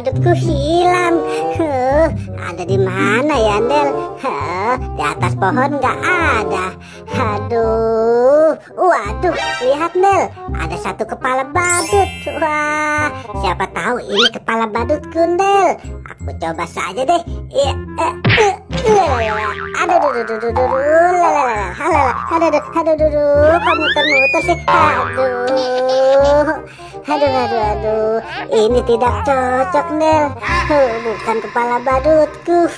badutku hilang. Ada di mana ya, Del? Di atas pohon nggak ada. Aduh, waduh, lihat, Del, ada satu kepala badut. Wah, siapa tahu ini kepala badutku, Del. Aku coba saja deh. Kok muter-muter sih? Aduh, ini tidak cocok, Del. Bukan kepala badutku.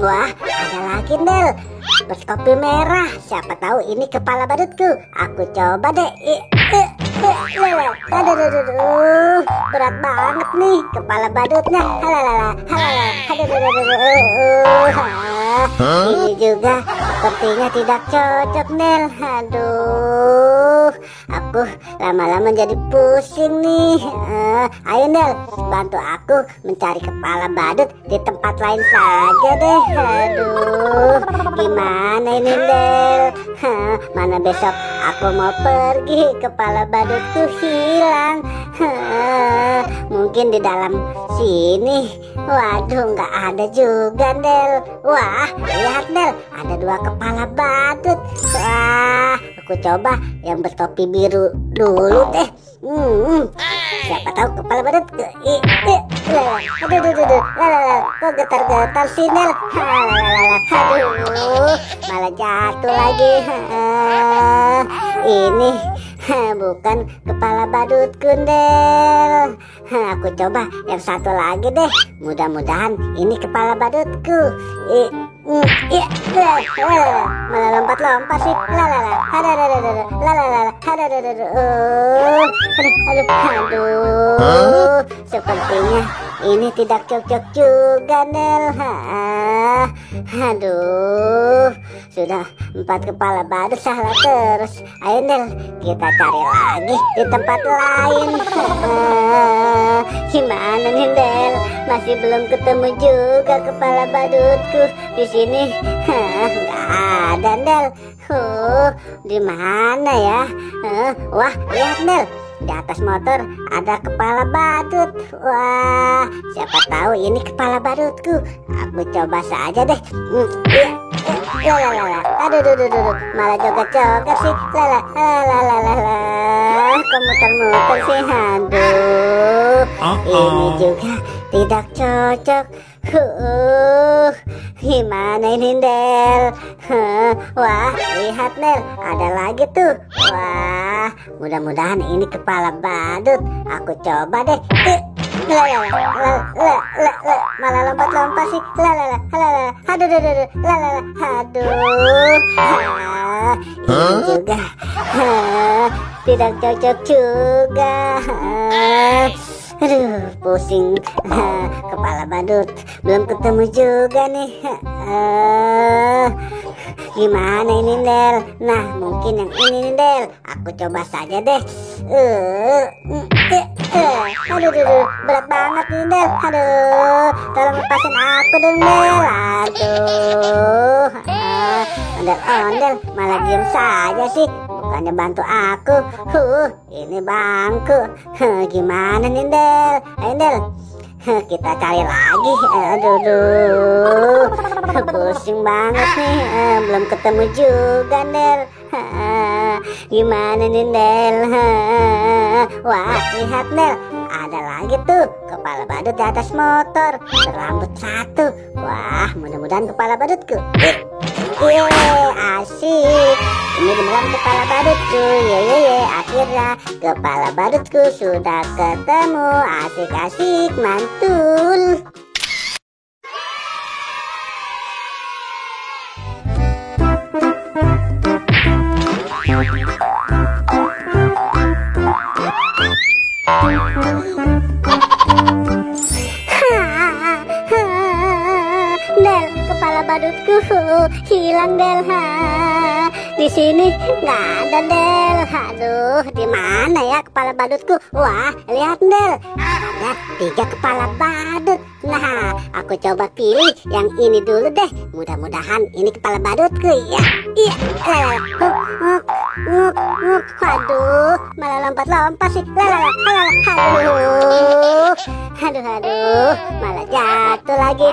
Wah, ada lagi, Del, bertopi merah. Siapa tahu ini kepala badutku. Aku coba deh. Aduh, berat banget nih kepala badutnya. Ini juga sepertinya tidak cocok, Del. Aduh, aku lama-lama jadi pusing nih. Ayo, Del, bantu aku mencari kepala badut di tempat lain saja deh. Aduh, gimana ini, Del? Mana besok aku mau pergi, kepala badutku hilang. Mungkin di dalam sini. Waduh, nggak ada juga, Del. Wah, lihat, Del, ada 2 kepala badut. Wah, aku coba yang bertopi biru dulu deh. Siapa tahu kepala badut. Kok getar-getar sih, Del? Aduh, malah jatuh lagi. Ini bukan kepala badutku, Del. Aku coba yang satu lagi deh. Mudah-mudahan ini kepala badutku. Malah lompat-lompat sih. Aduh, sepertinya ini tidak cocok juga, Del. Aduh, sudah 4 kepala badut salah terus. Ayo, Del, kita cari lagi di tempat lain. Gimana nih, Del? Masih belum ketemu juga kepala badutku di sini. Nggak ada, Del. Di mana ya? Wah, lihat, Del, di atas motor ada kepala badut. Wah, siapa tahu ini kepala badutku. Aku coba saja deh. Aduh, malah joget-joget sih. Kok muter-muter sih? Aduh, ini juga tidak cocok. Gimana ini, Del? Wah, lihat, Del, ada lagi tuh. Wah, mudah-mudahan ini kepala badut. Aku coba deh. Malah lompat-lompat sih. Aduh, ini juga tidak cocok juga. Aduh, pusing. Kepala badut belum ketemu juga nih. Gimana ini, Del? Nah, mungkin yang ini nih, Del. Aku coba saja deh. Aduh, berat banget nih, Del. Aduh, tolong lepasin aku dong, Del. Aduh, ondel-ondel malah diem saja sih. Bukannya bantu aku. Ini bangku. Gimana nih, Del? Ayo, Del, kita cari lagi. Aduh, pusing banget nih. Belum ketemu juga, Del. Gimana nih, Del? Wah, lihat, Del, ada lagi tuh kepala badut di atas motor, berambut 1. Wah, mudah-mudahan kepala badutku. Asik. Ini beneran kepala badutku. Akhirnya kepala badutku sudah ketemu. Asik-asik, mantul. Del, kepala badutku hilang, Del. di sini nggak ada Del. Aduh, di mana ya kepala badutku? Wah, lihat Del, ada 3 kepala badut. Nah, aku coba pilih yang ini dulu deh. Mudah-mudahan ini kepala badutku ya. Iya, aduh, malah lompat-lompat sih. Aduh, malah jatuh lagi.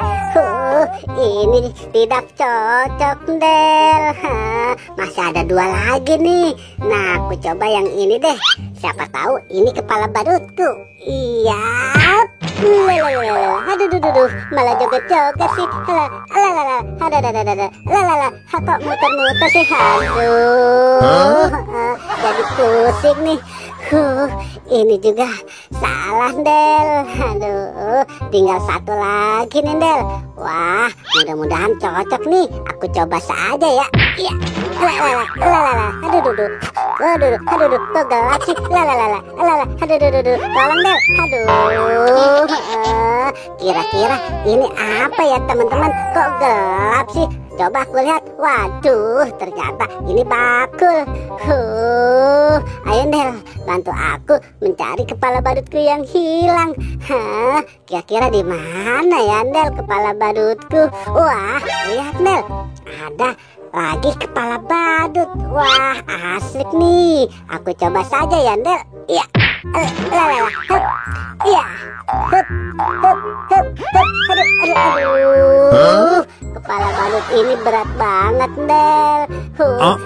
Ini tidak cocok Del. Masih ada 2 lagi nih. Nah, aku coba yang ini deh. Siapa tahu ini kepala badutku. Iya. Aduh, malah joget-joget sih. Kok muter-muter sih. Aduh, jadi pusing nih. Ini juga salah Del. Aduh, tinggal 1 lagi nih Del. Wah, mudah-mudahan cocok nih. Aku coba saja ya. Iya. Aduh, kok gelap sih. Aduh, tolong Del. Aduh, kira-kira ini apa ya teman-teman? Kok gelap sih? Coba aku lihat. Waduh, ternyata ini bakul. Ayo Del, bantu aku mencari kepala badutku yang hilang. Kira-kira di mana ya Del kepala badutku? Wah, lihat Del, ada lagi kepala badut. Wah, asik nih. Aku coba saja ya Del. Iya. Iya. Aduh, kepala badut ini berat banget Del.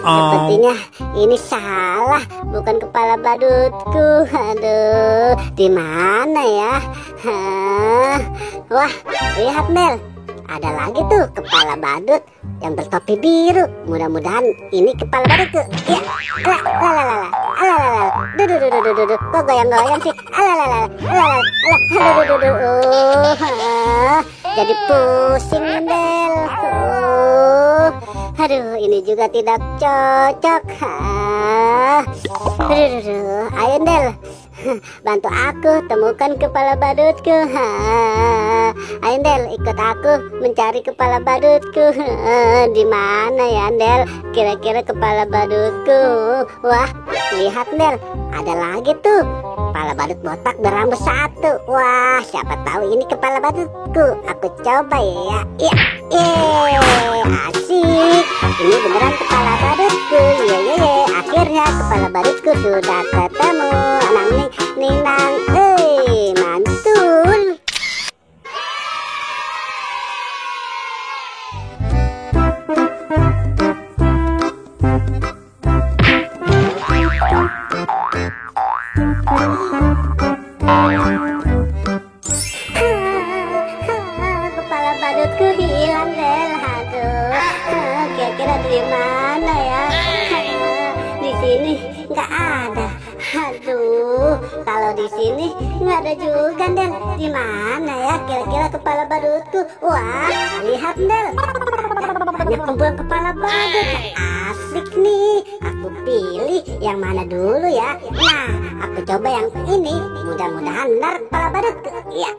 Sepertinya ini salah, bukan kepala badutku. Aduh, di mana ya? Wah, lihat Del, ada lagi tuh kepala badut yang bertopi biru. Mudah-mudahan ini kepala badutku. Ya, duh, kok goyang-goyang sih? Jadi pusing Del. Aduh, ini juga tidak cocok. Ayo Del, bantu aku temukan kepala badutku. Ayo Del, ikut aku mencari kepala badutku. Di mana ya Del kira-kira kepala badutku? Wah, lihat Del, ada lagi tuh kepala badut botak berambut 1. Wah, siapa tahu ini kepala badutku. Aku coba ya. Iya, asik. Ini beneran kepala badutku. Akhirnya kepala badutku sudah ketemu. Ninang, mantul. Kepala badutku hilang Del. Aduh, kira-kira di mana ya? Di sini nggak ada. Aduh, kalau di sini nggak ada juga Del. Di mana ya kira-kira kepala badutku? Wah, lihat Del, banyak kumpulan kepala badut. Asik nih. Aku pilih yang mana dulu ya. Nah, aku coba yang ini. Mudah-mudahan benar kepala badutku. Ya.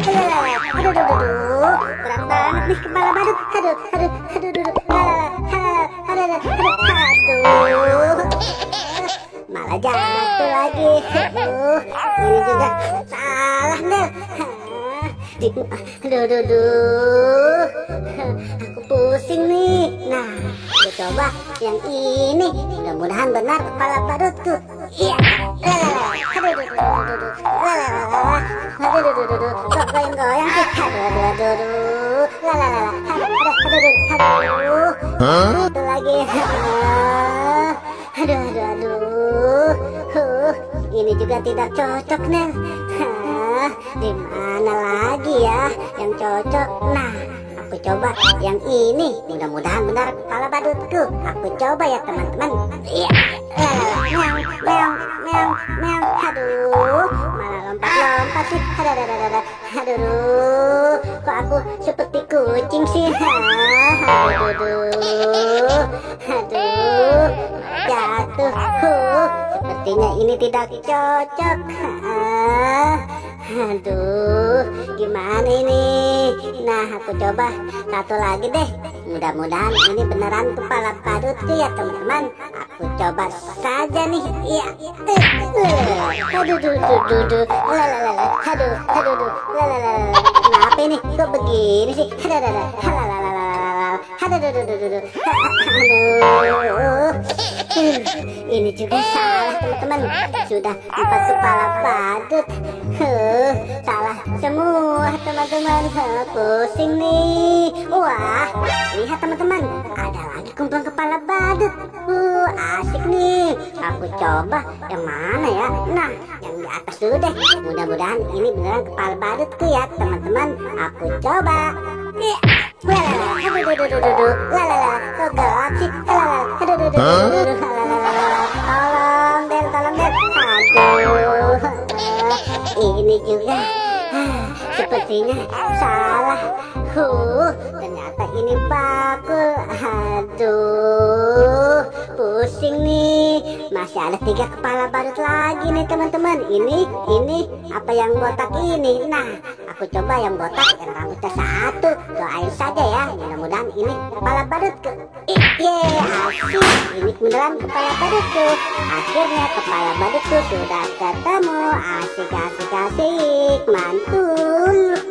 Aduh, berat banget nih kepala badut. Aduh. Malah jatuh lagi. Ini juga salah Del. Aduh, aku pusing nih. Nah, aku coba yang ini. Mudah-mudahan benar kepala badutku. Iya. Kok goyang-goyang sih? Itu lagi. Aduh. Ini juga tidak cocok Del. Di mana lagi ya yang cocok? Nah, aku coba yang ini. Mudah-mudahan benar kepala badutku. Aku coba ya teman-teman. Iya. Meong. Aduh, malah lompat-lompat sih. Aduh, kok aku seperti kucing sih? Aduh, jatuh. Sepertinya ini tidak cocok. Aduh, gimana ini? Nah, aku coba satu lagi deh. Mudah-mudahan ini beneran kepala badutku ya teman-teman. Aku coba saja nih. Iya. Aduh, kenapa ini kok begini sih? Ini juga salah teman-teman. Sudah 4 kepala badut. Salah semua teman-teman. Pusing nih. Wah, lihat teman-teman, ada lagi kumpulan kepala badut. Asik nih. Aku coba yang mana ya? Nah, yang di atas dulu deh. Mudah-mudahan ini beneran kepala badutku ya teman-teman. Aku coba. Kok gelap sih? Tolong Del. Aduh, ini juga sepertinya salah. Ternyata ini bakul. Aduh, pusing nih. Masih ada 3 kepala badut lagi nih teman-teman. Ini apa yang botak ini? Nah, aku coba yang botak yang rambutnya 1. Doain saja ya, mudah-mudahan ini kepala badutku. Asik, ini beneran kepala badutku. Akhirnya kepala badutku sudah ketemu. Asik, mantul.